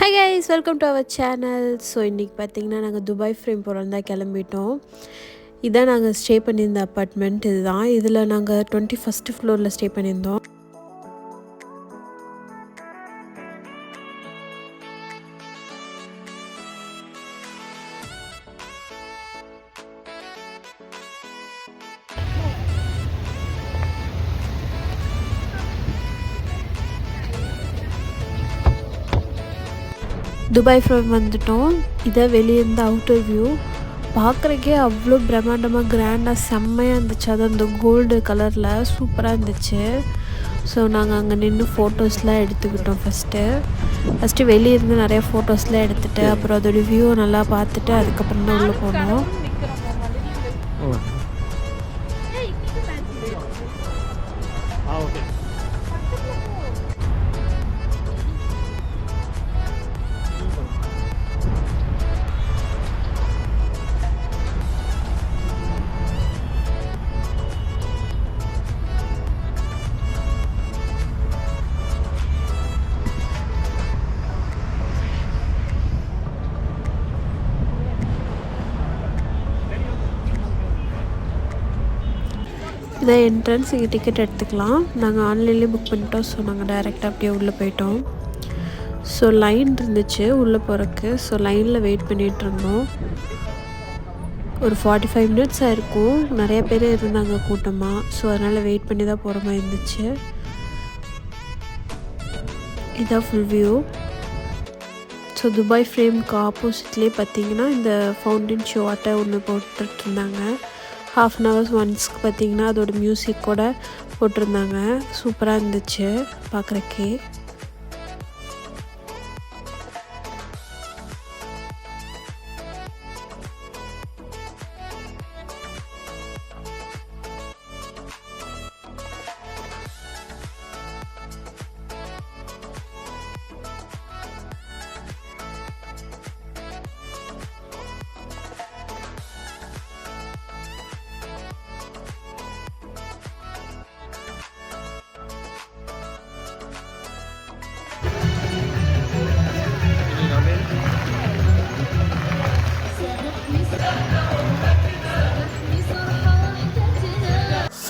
Hi guys, welcome to our channel. So இன்றைக்கி பார்த்தீங்கன்னா நாங்கள் துபாய் ஃப்ரேம் போகிறோம் தான் கிளம்பிட்டோம். இதான் நாங்கள் ஸ்டே பண்ணியிருந்த அப்பார்ட்மெண்ட் இதுதான். இதில் நாங்கள் 21st ஃப்ளோரில் ஸ்டே பண்ணியிருந்தோம். துபாய் ஃப்ரம் வந்துட்டோம். இதை வெளியே இருந்த அவுட்டர் வியூ பார்க்குறக்கே அவ்வளோ பிரம்மாண்டமாக கிராண்டாக செம்மையாக இருந்துச்சு. அது அந்த கோல்டு கலரில் சூப்பராக இருந்துச்சு. ஸோ நாங்கள் அங்கே நின்று ஃபோட்டோஸ்லாம் எடுத்துக்கிட்டோம். ஃபஸ்ட்டு வெளியே இருந்து நிறையா ஃபோட்டோஸ்லாம் எடுத்துகிட்டு அப்புறம் அதோடய வியூவை நல்லா பார்த்துட்டு அதுக்கப்புறம் தான் உள்ளே போனோம். இதான் என்ட்ரன்ஸ். இங்கே டிக்கெட் எடுத்துக்கலாம். நாங்கள் ஆன்லைன்லேயே புக் பண்ணிட்டோம். ஸோ நாங்கள் டைரெக்டாக அப்படியே உள்ளே போயிட்டோம். ஸோ லைன் இருந்துச்சு உள்ளே போகிறக்கு. ஸோ லைனில் வெயிட் பண்ணிகிட்டு இருந்தோம். ஒரு 45 மினிட்ஸ் ஆயிருக்கும். நிறைய பேர் இருந்தாங்க கூட்டமாக. ஸோ அதனால் வெயிட் பண்ணி தான் போகிற மாதிரி இருந்துச்சு. இதான் ஃபுல் வியூ. ஸோ துபாய் ஃப்ரேமுக்கு ஆப்போசிட்லேயே பார்த்தீங்கன்னா இந்த ஃபவுண்டன் ஷோ ஆட்டை ஒன்று போட்டுட்ருந்தாங்க. ½ அன் ஹவர்ஸ் ஒன்ஸ்க்கு பார்த்திங்கன்னா அதோட மியூசிக் கூட போட்டிருந்தாங்க. சூப்பராக இருந்துச்சு பார்க்குறக்கே.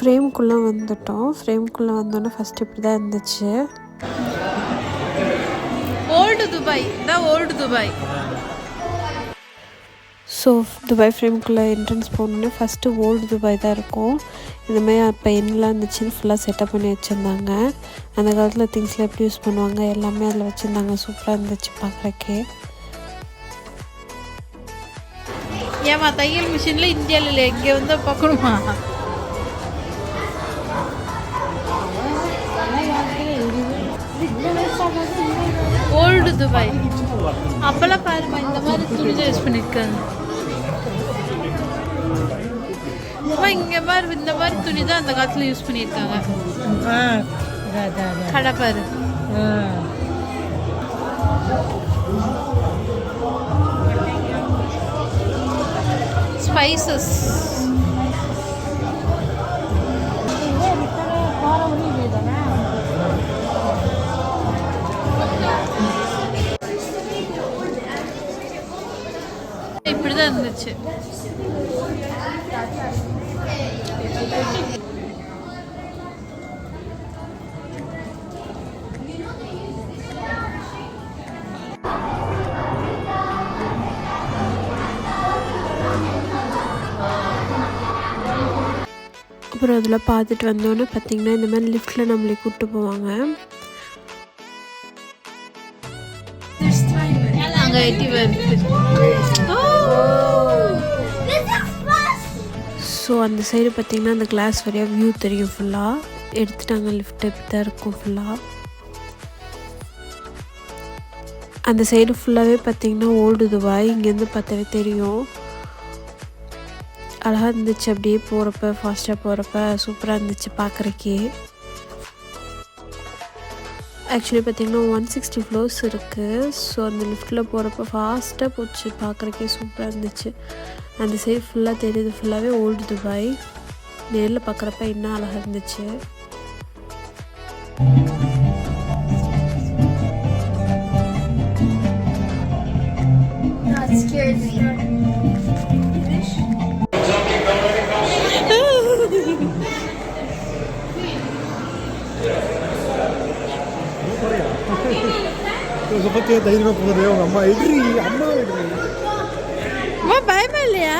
ஃப்ரேம்குள்ளே வந்துட்டோம். ஃப்ரேம்குள்ளே வந்தோன்னே ஃபஸ்ட்டு இப்படி தான் இருந்துச்சு. ஓல்டு துபாய் தான், ஓல்டு துபாய். ஸோ துபாய் ஃப்ரேம்குள்ளே என்ட்ரன்ஸ் போகணுன்னே ஃபஸ்ட்டு ஓல்டு துபாய் தான் இருக்கும். இதுமாதிரி அப்போ என்னெல்லாம் இருந்துச்சுன்னு ஃபுல்லாக செட்டப் பண்ணி வச்சுருந்தாங்க. அந்த காலத்தில் திங்ஸ்லாம் எப்படி யூஸ் பண்ணுவாங்க எல்லாமே அதில் வச்சுருந்தாங்க. சூப்பராக இருந்துச்சு பார்க்குறக்கே. ஏமா தையல் மிஷினில் இந்தியாவில் இல்லை, இங்கே வந்து பார்க்கணுமா? ஓல்டு துபாய் அப்பெல்லாம் பாருமா இந்த மாதிரி துணி தான் யூஸ் பண்ணியிருக்காங்க. இங்கே பாரு, இந்த மாதிரி துணி தான் அந்த காலத்தில் யூஸ் பண்ணியிருக்காங்க. கடை பாரு. ஸ்பைசஸ் இப்படிதான் இருந்துச்சு. அப்புறம் அதில் பார்த்துட்டு வந்தோன்னே பார்த்திங்கன்னா இந்த மாதிரி லிஃப்ட்டில் நம்மளே கூப்பிட்டு போவாங்க. ஸோ அந்த சைடு பார்த்திங்கன்னா அந்த கிளாஸ் வரையாக வியூ தெரியும். ஃபுல்லாக எடுத்துட்டாங்க. லிஃப்ட் இப்படி தான் இருக்கும் ஃபுல்லாக. அந்த சைடு ஃபுல்லாகவே பார்த்திங்கன்னா ஓல்டு துபாய். இங்கேருந்து பார்த்தாவே தெரியும். அழகாக இருந்துச்சு. அப்படியே போகிறப்ப ஃபாஸ்ட்டாக போகிறப்ப சூப்பராக இருந்துச்சு பார்க்குறக்கே. ஆக்சுவலி பார்த்திங்கன்னா 160 ஃப்ளோர்ஸ் இருக்குது. ஸோ அந்த லிஃப்ட்டில் போகிறப்ப ஃபாஸ்ட்டாக போச்சு. பார்க்குறக்கே சூப்பராக இருந்துச்சு. அந்த சைடு ஃபுல்லாக தெரியுது. ஃபுல்லாகவே ஓல்டு துபாய். நேரில் பார்க்குறப்ப இன்னும் அழகாக இருந்துச்சு. இதை பற்றி தைரியமாக போகுது உங்கள் அம்மா எதிரி அம்மா எதிரி பயமா இல்லையா?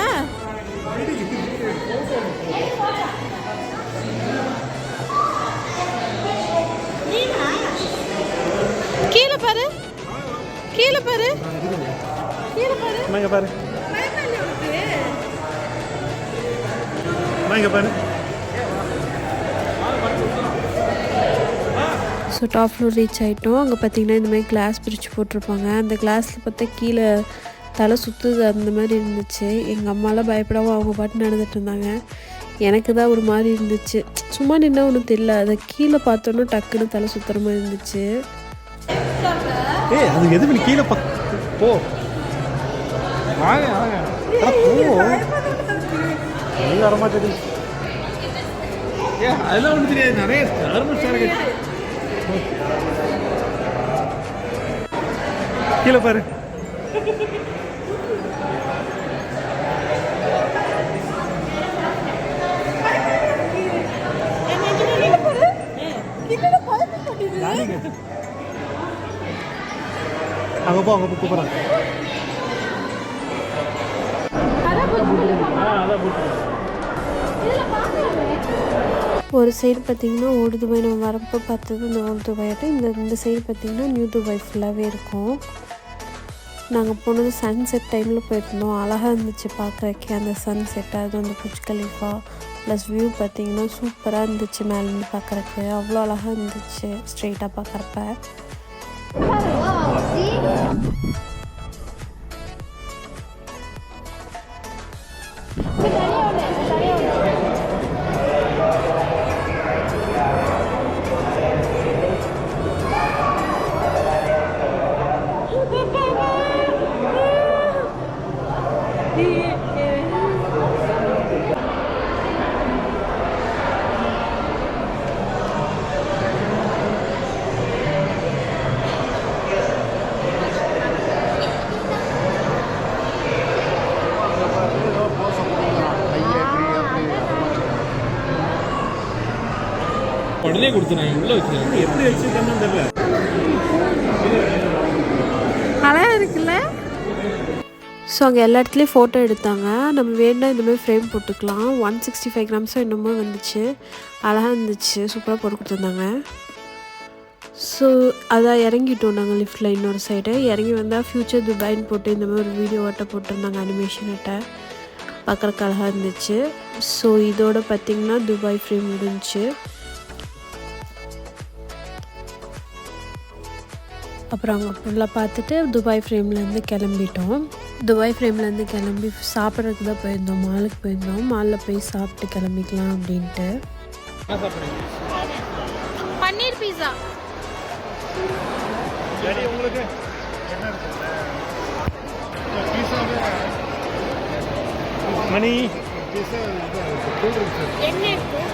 கீழே பாரு, கீழே பாரு, கீழே பாரு. இங்கே பாரு, இங்கே பாரு. ஸோ டாப் ஃப்ளோர் ரீச் ஆகிட்டோம். அங்கே பார்த்தீங்கன்னா இந்த மாதிரி கிளாஸ் பிரித்து போட்டிருப்பாங்க. அந்த கிளாஸில் பார்த்தா கீழே தலை சுற்றுது அந்த மாதிரி இருந்துச்சு. எங்கள் அம்மாலாம் பயப்படாமல் அவங்க பாட்டு நடந்துட்டு இருந்தாங்க. எனக்கு தான் ஒரு மாதிரி இருந்துச்சு. சும்மா நின்னா ஒன்றும் தெரியல, அதை கீழே பார்த்தோன்னா டக்குன்னு தலை சுற்றுற மாதிரி இருந்துச்சு. அது எது நீ கீழே போ வாங்க வாங்க போ வரமாட்டேது. அதெல்லாம் ஒன்றும் தெரியாது, நிறைய கீழே பாரு. அங்கே போ, அங்கே போ கூப்பிட்றாங்க. ஒரு சைடு பார்த்திங்கன்னா ஓல்டு துபாய், நம்ம வரப்போ பார்த்தது இந்த ஓல்டு துபாயிட்ட, இந்த சைடு பார்த்திங்கன்னா நியூ துபாய் ஃபுல்லாகவே இருக்கும். நாங்கள் போனது சன்செட் டைமில் போயிருந்தோம். அழகாக இருந்துச்சு பார்க்குறக்கே அந்த சன்செட். அது வந்து புஜ் கலீஃபா ப்ளஸ் வியூ பார்த்திங்கன்னா சூப்பராக இருந்துச்சு. மேலேருந்து பார்க்குறக்கு அவ்வளோ அழகாக இருந்துச்சு ஸ்ட்ரெயிட்டாக பார்க்குறப்ப. உடனே கொடுத்துறாங்க, உள்ள வச்சுருக்காங்க. எப்படி வச்சுருக்காங்கன்னு தெரியல. அழகாக இருக்குல்ல. ஸோ அங்கே எல்லா இடத்துலையும் ஃபோட்டோ எடுத்தாங்க. நம்ம வேணால் இந்தமாதிரி ஃப்ரேம் போட்டுக்கலாம். 165 கிராம்ஸோ என்னமோ வந்துச்சு. அழகாக இருந்துச்சு, சூப்பராக போட்டு கொடுத்துருந்தாங்க. ஸோ அதான் இறங்கிட்டோம் நாங்கள் லிஃப்ட்டில். இன்னொரு சைடு இறங்கி வந்தால் ஃப்யூச்சர் துபாய்ன்னு போட்டு இந்த மாதிரி ஒரு வீடியோ ஆட்டை போட்டிருந்தாங்க, அனிமேஷன் ஆட்டை. பார்க்குறக்கு அழகாக இருந்துச்சு. ஸோ இதோட பார்த்திங்கன்னா துபாய் ஃப்ரேம் முடிஞ்சிச்சு. அப்புறம் அங்கே ஃபுல்லாக பார்த்துட்டு துபாய் ஃப்ரேம்லேருந்து கிளம்பிட்டோம். துபாய் ஃப்ரேம்லேருந்து கிளம்பி சாப்பிட்றதுக்கு தான் போயிருந்தோம். மாலுக்கு போயிருந்தோம். மாலில் போய் சாப்பிட்டு கிளம்பிக்கலாம் அப்படின்ட்டு. பன்னீர் பீஸா. உங்களுக்கு மணி என்ன இருக்கு?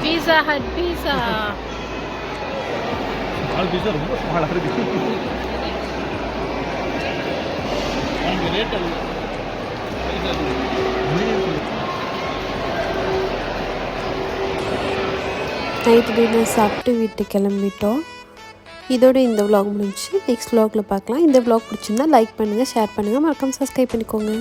பீஸா ஹட் பீஸா. ஸ்மால் பீஸா ரொம்ப ஸ்மாலாக இருக்கு. நைட்டு டின்னர் சாப்பிட்டு வீட்டுக்கு கிளம்பிட்டோம். இதோட இந்த vlog முடிஞ்சு. நெக்ஸ்ட் vlogல பார்க்கலாம். இந்த vlog பிடிச்சிருந்தா லைக் பண்ணுங்கள், ஷேர் பண்ணுங்கள், மறக்காம சப்ஸ்கிரைப் பண்ணிக்கோங்க.